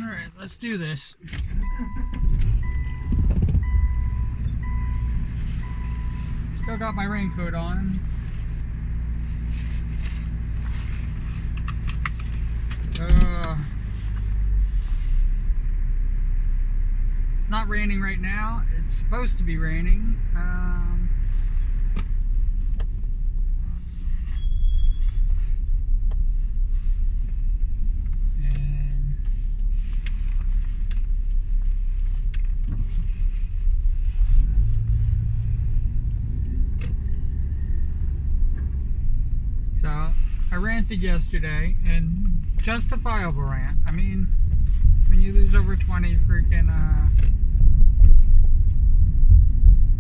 Alright, let's do this. Still got my raincoat on. It's not raining right now. It's supposed to be raining. So I ranted yesterday, and justifiable rant. I mean, when you lose over 20 freaking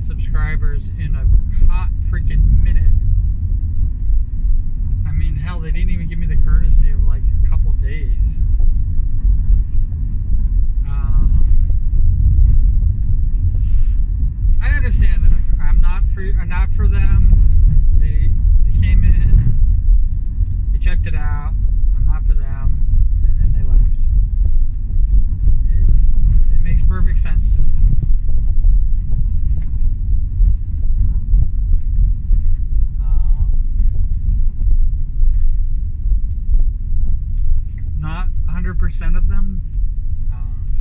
subscribers in a hot freaking minute. I mean, hell, they didn't even give me the courtesy of like a couple days. I understand that I'm not for them. They came in, they checked it out. I'm not for them, and then they left. It makes perfect sense to me. Not 100% of them.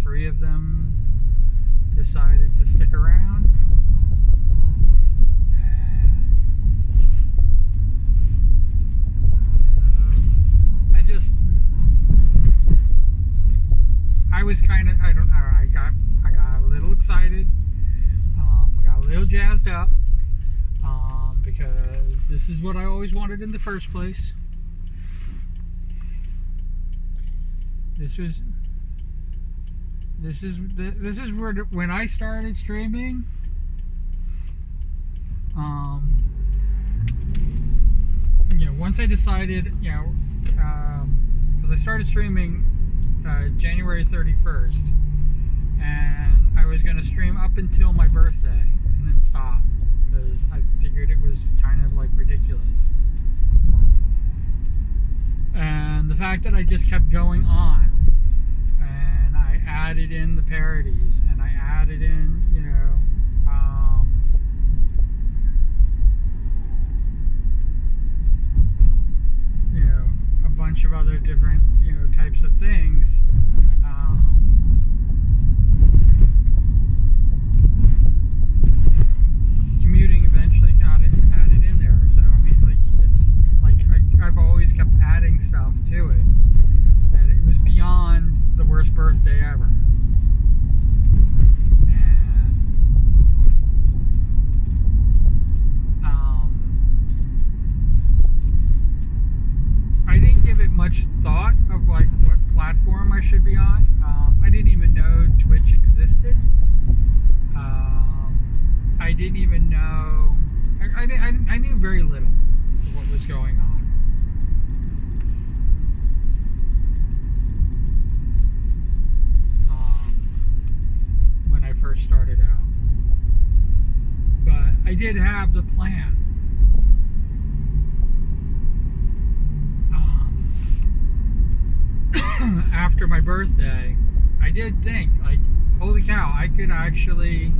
3 of them decided to stick around. I was kind of, I don't know, I got a little excited. I got a little jazzed up because this is what I always wanted in the first place. This is where when I started streaming. Once I decided, because I started streaming January 31st, and I was going to stream up until my birthday and then stop because I figured it was kind of like ridiculous. And the fact that I just kept going on, and I added in the parodies, and I added in, a bunch of other different, types of things. Commuting eventually got it added in there. So I mean, it's like I've always kept adding stuff to it. That it was beyond the worst birthday ever. I didn't give it much thought of like what platform I should be on. I didn't even know Twitch existed. I didn't even know. I knew very little of what was going on. When I first started out, but I did have the plan. After my birthday, I did think, like, holy cow, I could actually,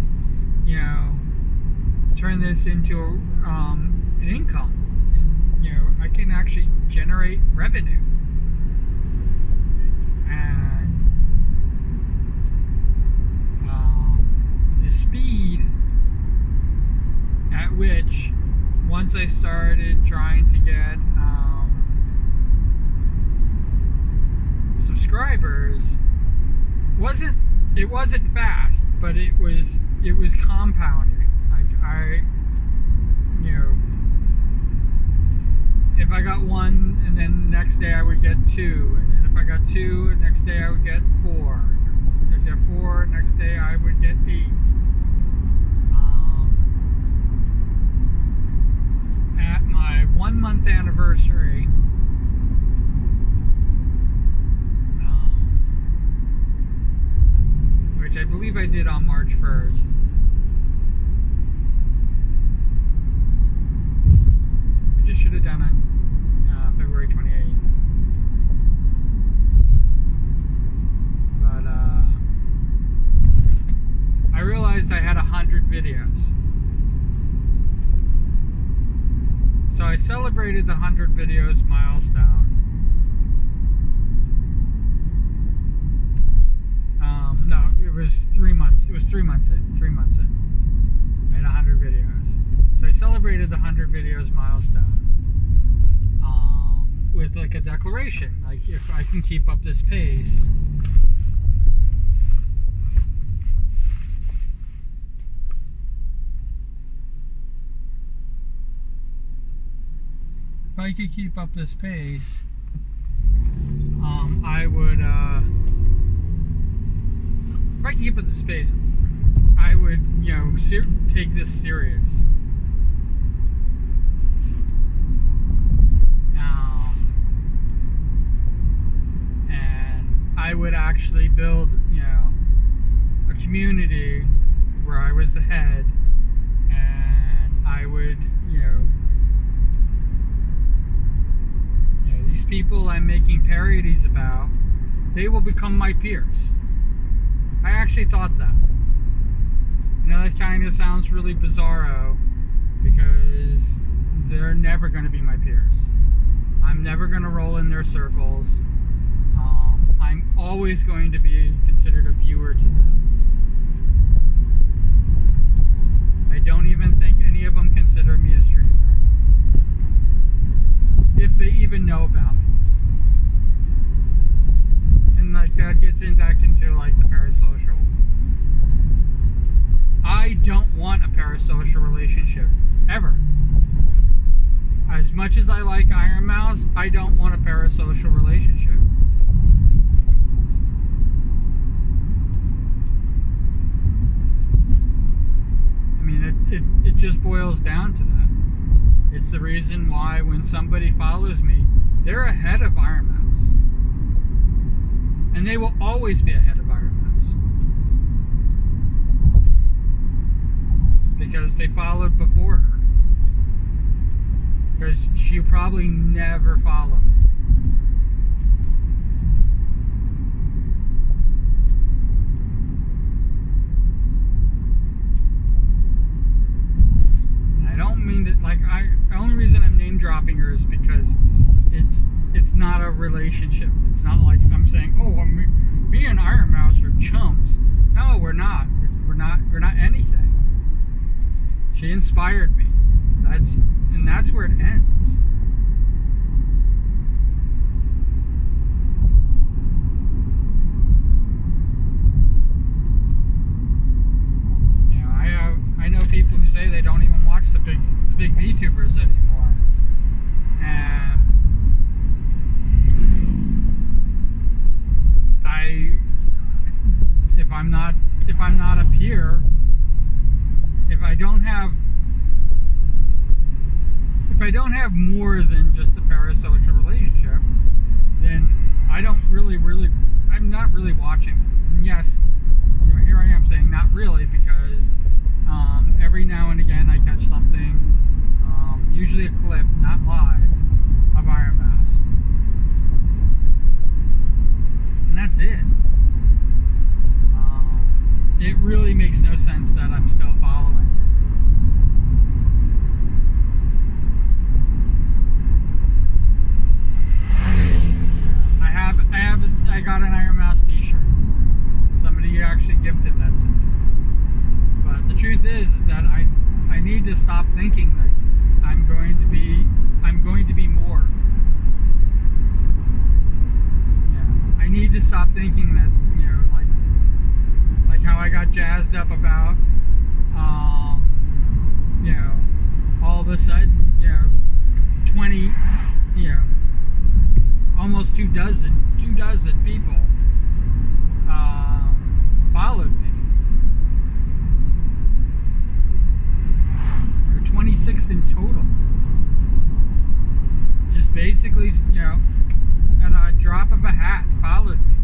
turn this into an income. And, I can actually generate revenue. And the speed at which, once I started trying to get subscribers, it wasn't fast, but it was compounding. Like if I got 1, and then the next day I would get 2, and then if I got 2, the next day I would get 4. If I get 4, next day I would get 8. At my 1-month anniversary, which I believe I did on March 1st. I just should have done on February 28th. But videos. So I celebrated the 100 videos milestone. No, it was 3 months. It was 3 months in. 3 months in. I had 100 videos. So I celebrated the 100 videos milestone with like a declaration. Like, if I can keep up this pace, I could keep up this pace, I would, if I could keep up this pace, I would, you know, take this serious. And I would actually build, you know, a community where I was the head, and I would, you know, these people I'm making parodies about, they will become my peers. I actually thought that. You know, that kind of sounds really bizarro, because they're never going to be my peers. I'm never going to roll in their circles. I'm always going to be considered a viewer to them. I don't even think any of them consider me a streamer, if they even know about me. And like that gets back into like the parasocial. I don't want a parasocial relationship ever. As much as I like Iron Mouse, I don't want a parasocial relationship. I mean, it just boils down to that. It's the reason why when somebody follows me, they're ahead of Iron Mouse. And they will always be ahead of Iron Mouse. Because they followed before her. Because she'll probably never follow me. I don't mean that, like, the only reason I'm name dropping her is because it's not a relationship. It's not like I'm saying, oh, me and Iron Mouse are chums. No, we're not. We're not anything. She inspired me. That's where it ends. You know, I know people who say they don't even watch the big VTubers anymore. And if I'm not a peer, if I don't have more than just a parasocial relationship, then I'm not really watching. And yes, you know, here I am saying not really, because every now and again I catch something, usually a clip, not live, of Iron Mouse. And that's it. It really makes no sense that I'm still following. I got an Iron Mouse t-shirt. Somebody actually gifted that to me. But the truth is that I need to stop thinking that I'm going to be more. Yeah. I need to stop thinking that, you know, like how I got jazzed up about, you know, all of a sudden, you know, 20, you know, almost two dozen people followed me. There were 26 in total. Just basically, you know, at a drop of a hat, followed me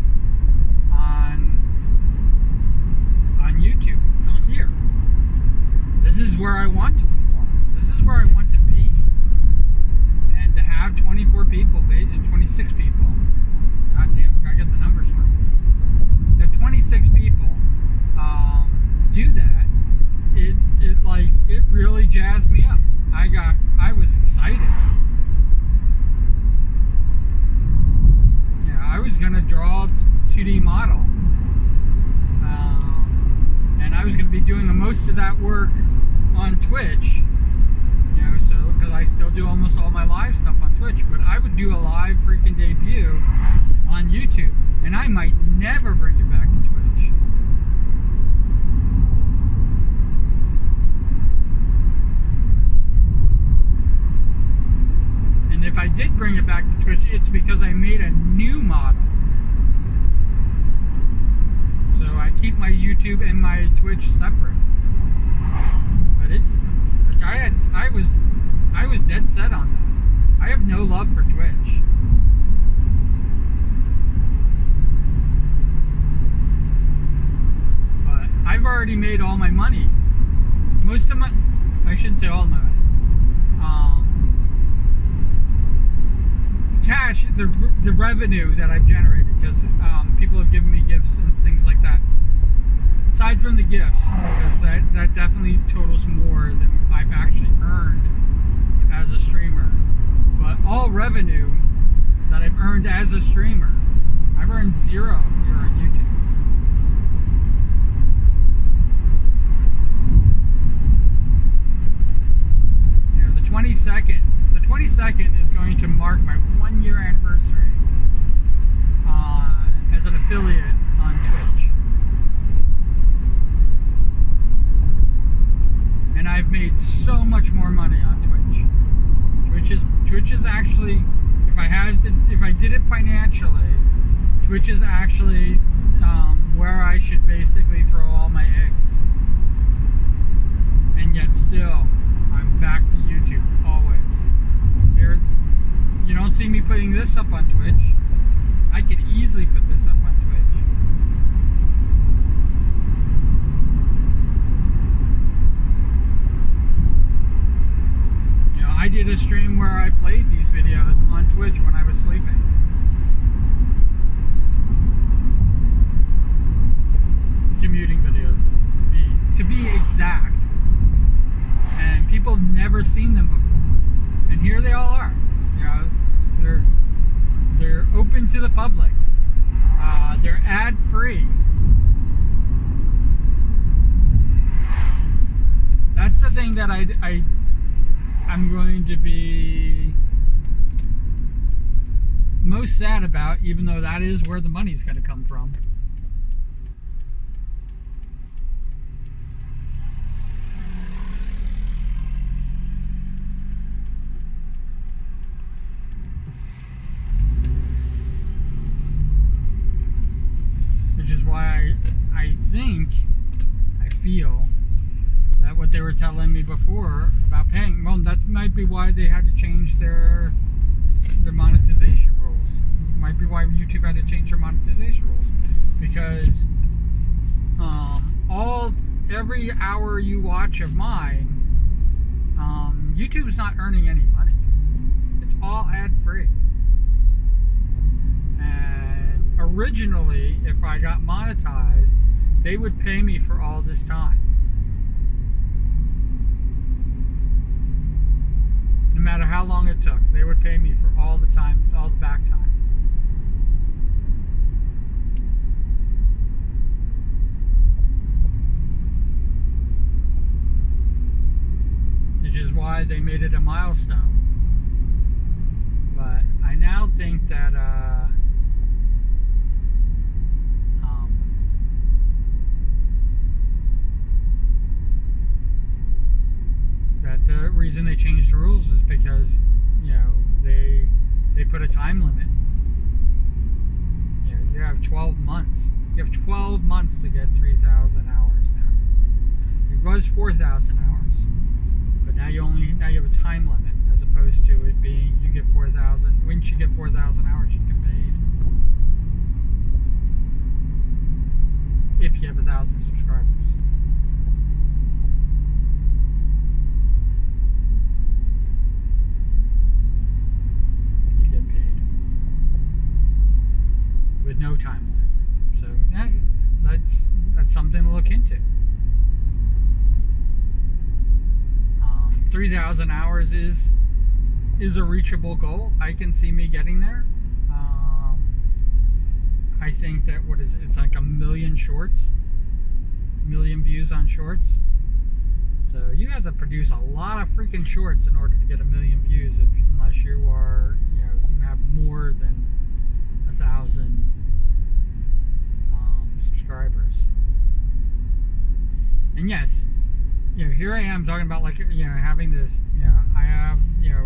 on YouTube. Not here. This is where I want to perform. This is where I want to be. And to have 24 people and 26 people, god damn, I gotta get the numbers jazzed me up. I was excited. Yeah, I was gonna draw a 2D model, and I was gonna be doing the most of that work on Twitch. You know, so because I still do almost all my live stuff on Twitch, but I would do a live freaking debut on YouTube, and I might never bring it back to Twitch. And if I did bring it back to Twitch, it's because I made a new model. So I keep my YouTube and my Twitch separate. But it's like I was dead set on that. I have no love for Twitch. But I've already made all my money. Most of my, I shouldn't say all my money. Cash, the revenue that I've generated, because people have given me gifts and things like that. Aside from the gifts, because that definitely totals more than I've actually earned as a streamer. But all revenue that I've earned as a streamer, I've earned zero here on YouTube. You know, the 22nd is going to mark my 1-year anniversary as an affiliate on Twitch. And I've made so much more money on Twitch. Twitch is actually, if I did it financially, Twitch is actually where I should basically throw all my eggs. And yet still, I'm back to YouTube always. Here, you don't see me putting this up on Twitch. I could easily put this up on Twitch. You know, I did a stream where I played these videos on Twitch when I was sleeping. Commuting videos, to be exact. And people have never seen them before. And here they all are. You know, they're open to the public. They're ad free. That's the thing that I'm going to be most sad about, even though that is where the money's going to come from. Which is why I feel that what they were telling me before about paying, well, that might be why they had to change their monetization rules. Might be why YouTube had to change their monetization rules, because every hour you watch of mine, YouTube's not earning any money. It's all ad free. And originally, if I got monetized, they would pay me for all this time. No matter how long it took, they would pay me for all the time, all the back time. Which is why they made it a milestone. But I now think that the reason they changed the rules is because, you know, they put a time limit. You know, you have 12 months. You have 12 months to get 3,000 hours now. It was 4,000 hours, but now you have a time limit, as opposed to it being you get 4,000. Once you get 4,000 hours, you get paid. If you have 1,000 subscribers. With no time limit. So yeah, that's something to look into. 3,000 hours is a reachable goal. I can see me getting there. I think that it's like 1 million shorts, 1 million views on shorts. So you have to produce a lot of freaking shorts in order to get 1 million views, unless you are, you have more than 1,000 subscribers. And yes, here I am talking about, like, having this, I have,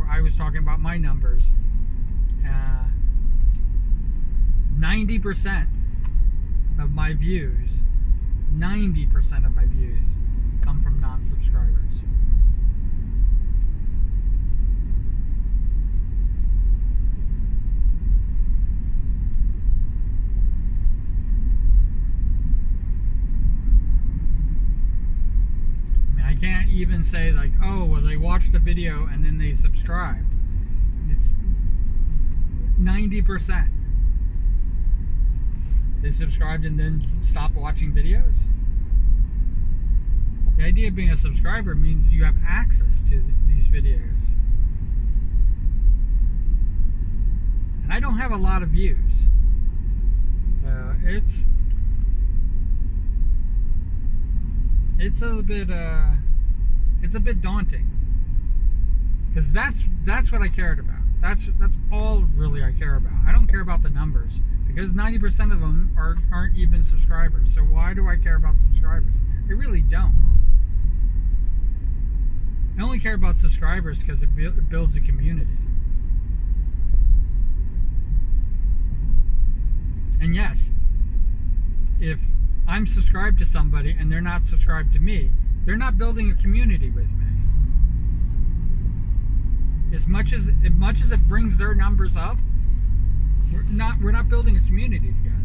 I was talking about my numbers. 90% of my views, 90% of my views come from non-subscribers. I can't even say, like, oh, well, they watched a video and then they subscribed. It's 90%. They subscribed and then stopped watching videos. The idea of being a subscriber means you have access to these videos. And I don't have a lot of views. It's a bit daunting, because that's what I cared about. That's all really I care about. I don't care about the numbers, because 90% of them aren't even subscribers. So why do I care about subscribers? I really don't. I only care about subscribers because it builds a community. And yes, if I'm subscribed to somebody and they're not subscribed to me, they're not building a community with me. As much as it brings their numbers up, we're not building a community together.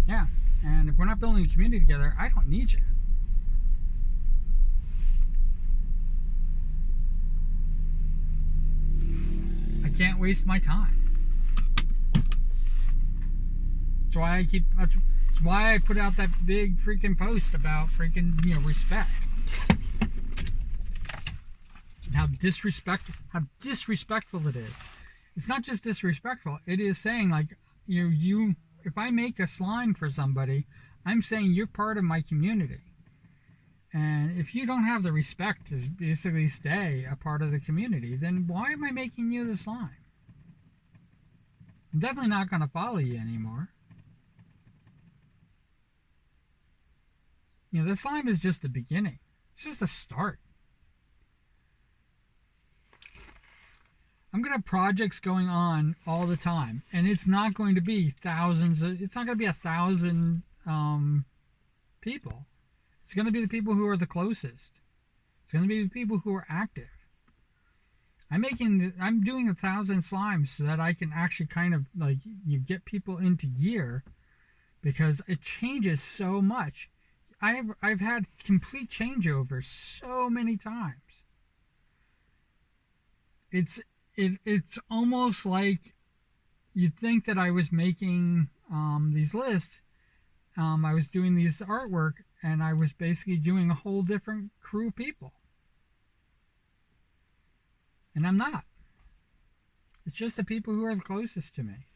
Yeah, and if we're not building a community together, I don't need you. I can't waste my time. That's why I put out that big freaking post about freaking, respect. And how disrespectful it is. It's not just disrespectful, it is saying, like, if I make a slime for somebody, I'm saying you're part of my community. And if you don't have the respect to basically stay a part of the community, then why am I making you the slime? I'm definitely not going to follow you anymore. The slime is just the beginning. It's just a start. I'm going to have projects going on all the time, and it's not going to be thousands. It's not going to be 1,000 people. It's going to be the people who are the closest. It's going to be the people who are active. I'm doing 1,000 slimes so that I can actually kind of, like, get people into gear, because it changes so much. I've had complete changeovers so many times. It's almost like you'd think that I was making these lists. I was doing these artwork, and I was basically doing a whole different crew of people. And I'm not. It's just the people who are the closest to me.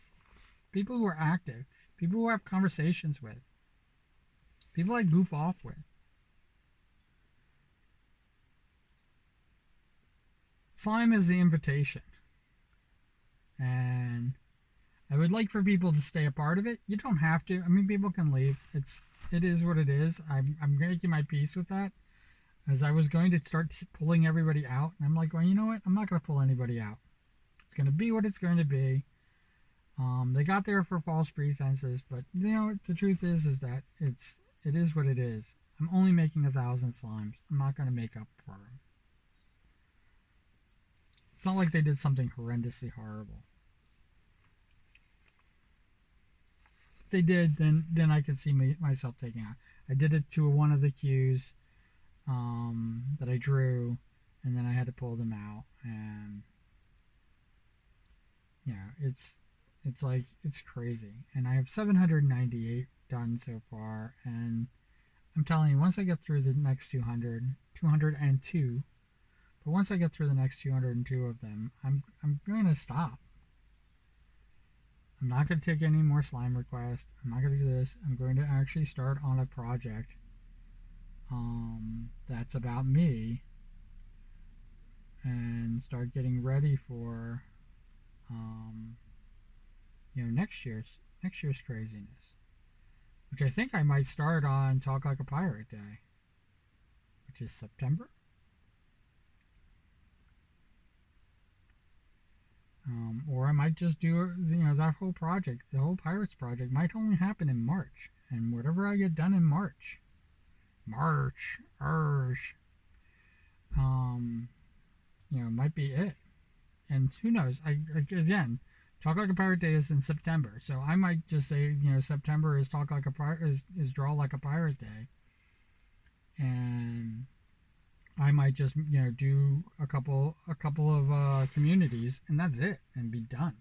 People who are active. People who I have conversations with. People I goof off with. Slime is the invitation. And I would like for people to stay a part of it. You don't have to. I mean, people can leave. It is what it is. I'm making my peace with that. As I was going to start pulling everybody out, and I'm like, well, you know what? I'm not going to pull anybody out. It's going to be what it's going to be. They got there for false pretenses, but you know the truth is that it is what it is. I'm only making 1,000 slimes. I'm not going to make up for them. It's not like they did something horrendously horrible. If they did, then I could see myself taking out. I did it to one of the queues that I drew, and then I had to pull them out. And yeah, it's like it's crazy. And I have 798 done so far, and I'm telling you, once I get through the next 202, but once I get through the next 202 of them, I'm going to stop. I'm not going to take any more slime requests. I'm not going to do this. I'm going to actually start on a project that's about me and start getting ready for next year's craziness, which I think I might start on Talk Like a Pirate Day, which is September. Or I might just do that whole project. The whole Pirates project might only happen in March, and whatever I get done in March, might be it. And who knows? Again, Talk Like a Pirate Day is in September, so I might just say September is Talk Like a Pirate is Draw Like a Pirate Day, and I might just do a couple of communities, and that's it, and be done.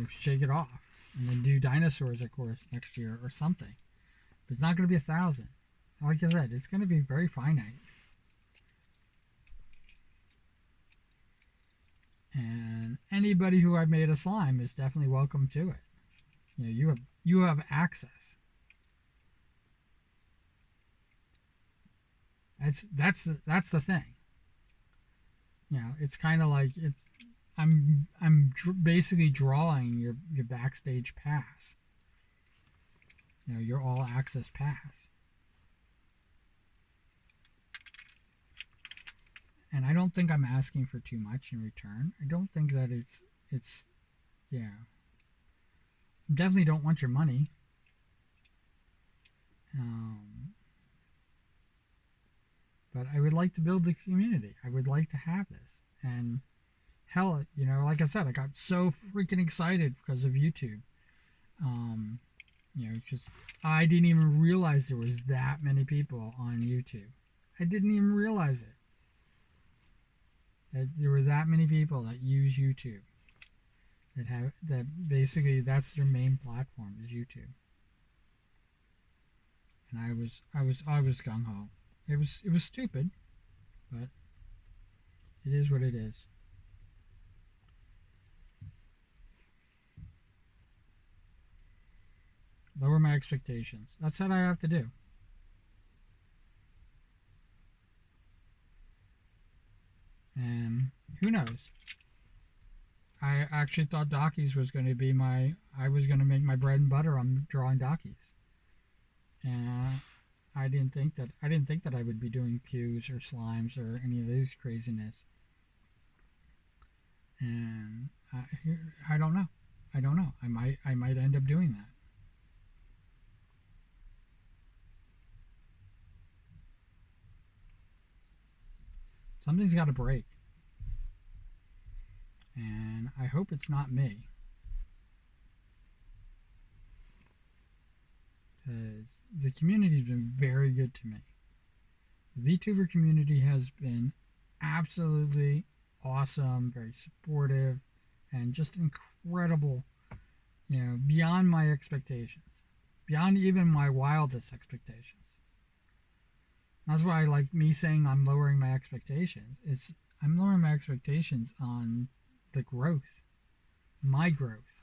Shake it off, and then do dinosaurs, of course, next year or something. But it's not going to be 1,000. Like I said, it's going to be very finite. And anybody who I've made a slime is definitely welcome to it. You have access. That's the thing. It's kind of like I'm basically drawing your backstage pass. Your all access pass. And I don't think I'm asking for too much in return. I don't think that it's yeah. I definitely don't want your money. But I would like to build a community. I would like to have this. And hell, like I said, I got so freaking excited because of YouTube. Just I didn't even realize there was that many people on YouTube. I didn't even realize it. That there were that many people that use YouTube. That basically that's their main platform is YouTube. And I was gung ho. It was stupid, but it is what it is. Lower my expectations. That's what I have to do. And who knows? I actually thought Dockies was going to be I was going to make my bread and butter on drawing Dockies. And I didn't think that I would be doing cues or slimes or any of these craziness. And I don't know. I don't know. I might end up doing that. Something's got to break. And I hope it's not me. Because the community's been very good to me. The VTuber community has been absolutely awesome, very supportive, and just incredible, beyond my expectations. Beyond even my wildest expectations. That's why, like me saying I'm lowering my expectations. I'm lowering my expectations on the growth, my growth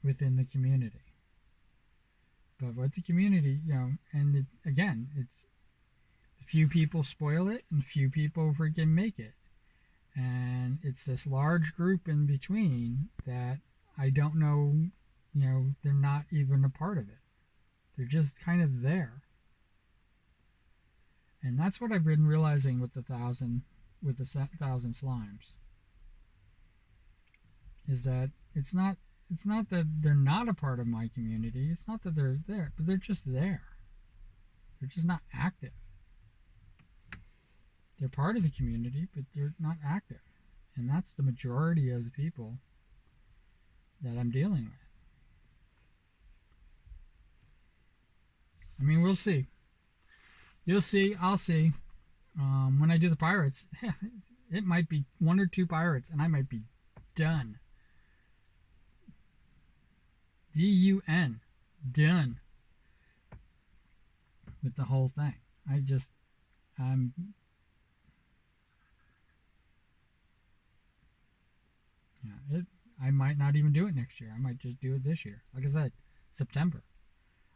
within the community. But with the community, and again, it's few people spoil it and few people freaking make it. And it's this large group in between that I don't know, they're not even a part of it. They're just kind of there. And that's what I've been realizing with the thousand slimes is that it's not that they're not a part of my community. It's not that they're there, but they're just there. They're just not active. They're part of the community, but they're not active. And that's the majority of the people that I'm dealing with. I mean, we'll see. You'll see. I'll see. When I do the pirates, it might be 1 or 2 pirates, and I might be done. DUN. Done. With the whole thing. I'm. I might not even do it next year. I might just do it this year. Like I said, September.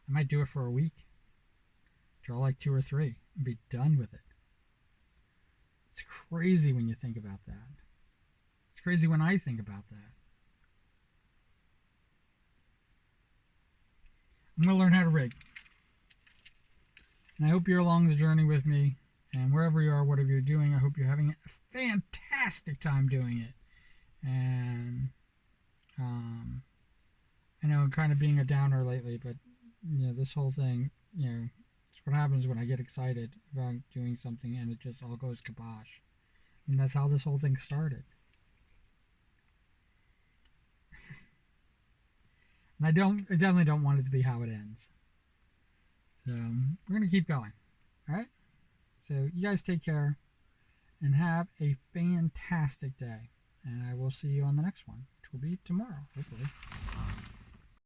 I might do it for a week. Draw like 2 or 3 and be done with it. It's crazy when you think about that. It's crazy when I think about that. I'm going to learn how to rig. And I hope you're along the journey with me. And wherever you are, whatever you're doing, I hope you're having a fantastic time doing it. And I know I'm kind of being a downer lately, but this whole thing, it's what happens when I get excited about doing something and it just all goes kibosh. And that's how this whole thing started. And I definitely don't want it to be how it ends. So we're gonna keep going. All right. So you guys take care and have a fantastic day. And I will see you on the next one, which will be tomorrow, hopefully.